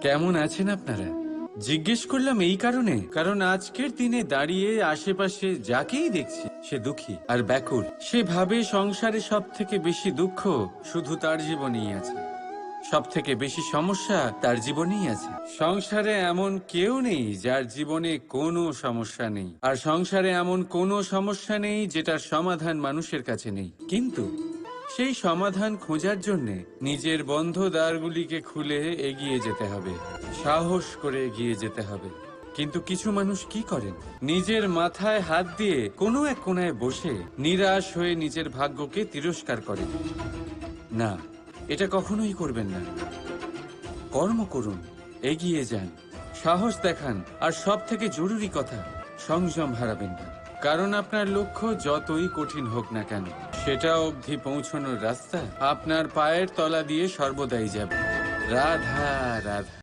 কেমন আছেন আপনারা? জিজ্ঞেস করলাম এই কারণে, কারণ আজকের দিনে দাঁড়িয়ে আশেপাশে যাকেই দেখছি সে দুঃখী আর ব্যাকুল। সে ভাবে সংসারে সব থেকে বেশি দুঃখ শুধু তার জীবনেই আছে, সব থেকে বেশি সমস্যা তার জীবনেই আছে। সংসারে এমন কেউ নেই যার জীবনে কোনো সমস্যা নেই, আর সংসারে এমন কোনো সমস্যা নেই যেটার সমাধান মানুষের কাছে নেই। কিন্তু সেই সমাধান খোঁজার জন্যে নিজের বন্ধ দ্বারগুলিকে খুলে এগিয়ে যেতে হবে, সাহস করে এগিয়ে যেতে হবে। কিন্তু কিছু মানুষ কি করেন, নিজের মাথায় হাত দিয়ে কোনো এক কোণায় বসে নিরাশ হয়ে নিজের ভাগ্যকে তিরস্কার করেন। না, এটা কখনোই করবেন না। কর্ম করুন, এগিয়ে যান, সাহস দেখান, আর সব থেকে জরুরি কথা, সংযম হারাবেন না। কারণ আপনার লক্ষ্য যতই কঠিন হোক না কেন, সেটা অবধি পৌঁছানোর রাস্তা আপনার পায়ের তলা দিয়ে সর্বদাই যাবে। রাধা রাধা।